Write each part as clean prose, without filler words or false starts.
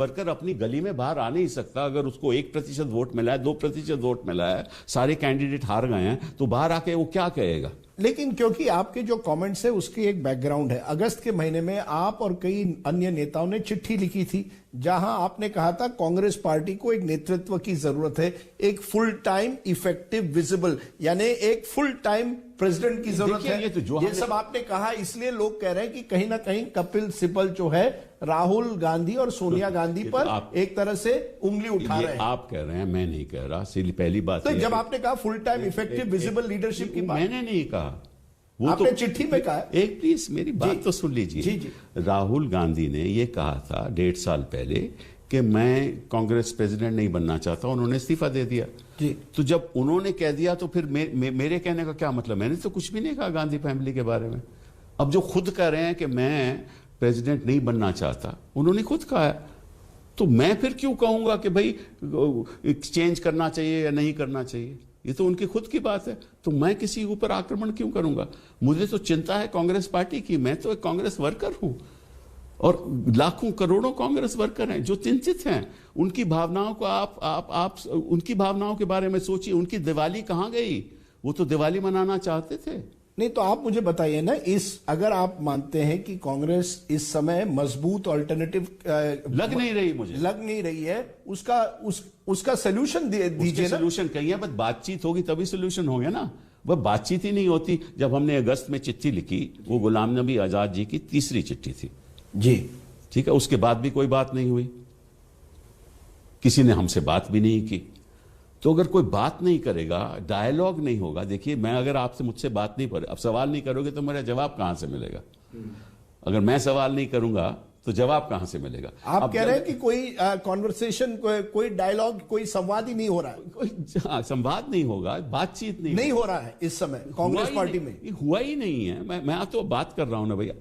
Worker अपनी गली में बाहर आ नहीं सकता। अगर उसको 1% वोट मिला है, 2% वोट मिला है, सारे कैंडिडेट हार गए हैं, तो बाहर आके वो क्या कहेगा? लेकिन क्योंकि आपके जो कमेंट्स है उसकी एक बैकग्राउंड है। अगस्त के महीने में आप और कई अन्य नेताओं ने चिट्ठी लिखी थी जहां आपने कहा था कांग्रेस पार्टी को एक नेतृत्व की जरूरत है, एक फुल टाइम इफेक्टिव विजिबल, यानी एक फुल टाइम प्रेसिडेंट की जरूरत है। ये सब आपने कहा, इसलिए लोग कह रहे हैं कि कहीं ना कहीं कपिल सिब्बल जो है राहुल गांधी और सोनिया गांधी पर एक तरह से उंगली उठा रहे हैं। आप कह रहे हैं, मैं नहीं कह रहा। पहली बात तो जब आपने कहा full time effective visible leadership की बात, मैंने नहीं कहा, वो आपने चिट्ठी में कहा। एक प्लीज मेरी बात तो सुन लीजिए। राहुल गांधी ने ये कहा था 1.5 साल पहले कि मैं कांग्रेस प्रेसिडेंट नहीं बनना चाहता, उन्होंने इस्तीफा दे दिया जी। तो जब उन्होंने कह दिया तो फिर मेरे कहने का क्या मतलब? मैंने तो कुछ भी नहीं कहा गांधी फैमिली के बारे में। अब जो खुद कह रहे हैं कि मैं प्रेसिडेंट नहीं बनना चाहता, उन्होंने खुद कहा है, तो मैं फिर क्यों कहूंगा कि भाई चेंज करना चाहिए या नहीं करना चाहिए? ये तो उनकी खुद की बात है, तो मैं किसी के ऊपर आक्रमण क्यों करूंगा? मुझे तो चिंता है कांग्रेस पार्टी की। मैं तो एक कांग्रेस वर्कर हूं और लाखों करोड़ों कांग्रेस वर्कर हैं जो चिंतित हैं। उनकी भावनाओं को आप उनकी भावनाओं के बारे में सोचिए। उनकी दिवाली कहां गई? वो तो दिवाली मनाना चाहते थे। नहीं तो आप मुझे बताइए ना, अगर आप मानते हैं कि कांग्रेस इस समय मजबूत अल्टरनेटिव लग नहीं रही, मुझे लग नहीं रही है, उसका सोल्यूशन दीजिए। सोल्यूशन कहीं है, बस बातचीत होगी तभी सोल्यूशन हो गया ना। वह बातचीत ही नहीं होती। जब हमने अगस्त में चिट्ठी लिखी, वो गुलाम नबी आजाद जी की तीसरी चिट्ठी थी जी, ठीक है। उसके बाद भी कोई बात नहीं हुई, किसी ने हमसे बात भी नहीं की। तो अगर कोई बात नहीं करेगा, डायलॉग नहीं होगा। देखिए, मैं अगर आपसे मुझसे बात नहीं कर, अब सवाल नहीं करोगे तो मेरा जवाब कहां से मिलेगा? अगर मैं सवाल नहीं करूंगा तो जवाब कहां से मिलेगा? आप कह रहे हैं कि कोई कॉन्वर्सेशन, कोई डायलॉग, कोई संवाद ही नहीं हो रहा है। कोई संवाद नहीं होगा, बातचीत नहीं हो रहा है इस समय कांग्रेस पार्टी में। हुआ ही नहीं है। मैं तो बात कर रहा हूं ना भैया।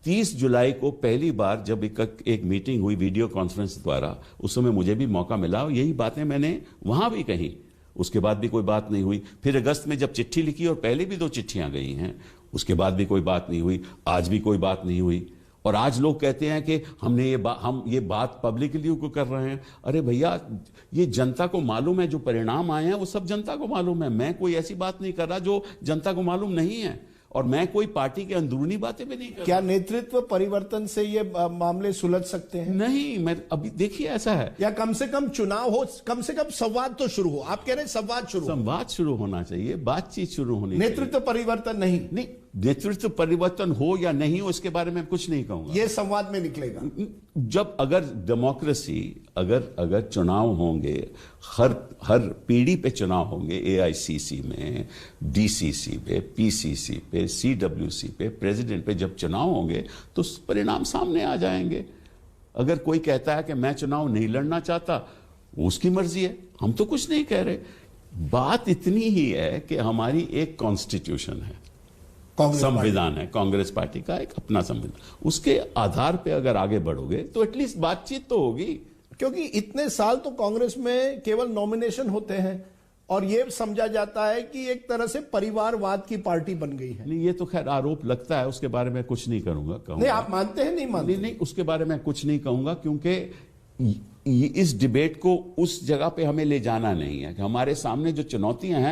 30 जुलाई को पहली बार जब एक मीटिंग हुई वीडियो कॉन्फ्रेंस द्वारा, उस समय मुझे भी मौका मिला और यही बातें मैंने वहां भी कही। उसके बाद भी कोई बात नहीं हुई। फिर अगस्त में जब चिट्ठी लिखी, और पहले भी 2 चिट्ठियां गई हैं, उसके बाद भी कोई बात नहीं हुई। आज भी कोई बात नहीं हुई। और आज लोग कहते हैं कि हम ये बात पब्लिकली को कर रहे हैं। अरे भैया, ये जनता को मालूम है, जो परिणाम आए हैं वो सब जनता को मालूम है। मैं कोई ऐसी बात नहीं कर रहा जो जनता को मालूम नहीं है, और मैं कोई पार्टी के अंदरूनी बातें भी नहीं कर रहा। क्या नेतृत्व परिवर्तन से ये मामले सुलझ सकते हैं? नहीं, मैं अभी देखिए ऐसा है, या कम से कम चुनाव हो, कम से कम संवाद तो शुरू हो। आप कह रहे हैं संवाद शुरू होना चाहिए, बातचीत शुरू होनी चाहिए। नेतृत्व परिवर्तन नहीं, नेतृत्व परिवर्तन हो या नहीं हो, इसके बारे में कुछ नहीं कहूंगा। यह संवाद में निकलेगा जब अगर डेमोक्रेसी, अगर चुनाव होंगे, हर पीढ़ी पे चुनाव होंगे, AICC में, DCC पे, PCC पे, CWC पे, प्रेसिडेंट पे जब चुनाव होंगे तो परिणाम सामने आ जाएंगे। अगर कोई कहता है कि मैं चुनाव नहीं लड़ना चाहता, उसकी मर्जी है, हम तो कुछ नहीं कह रहे। बात इतनी ही है कि हमारी एक कॉन्स्टिट्यूशन है, संविधान है, कांग्रेस पार्टी का एक अपना संविधान, उसके आधार पे अगर आगे बढ़ोगे तो एटलीस्ट बातचीत तो होगी। क्योंकि इतने साल तो कांग्रेस में केवल नॉमिनेशन होते हैं और ये समझा जाता है कि एक तरह से परिवारवाद की पार्टी बन गई है। नहीं, ये तो खैर आरोप लगता है, उसके बारे में कुछ नहीं करूंगा। नहीं, आप मानते हैं? नहीं मानते? नहीं, उसके बारे में कुछ नहीं कहूंगा, क्योंकि इस डिबेट को उस जगह पे हमें ले जाना नहीं है। कि हमारे सामने जो चुनौतियां हैं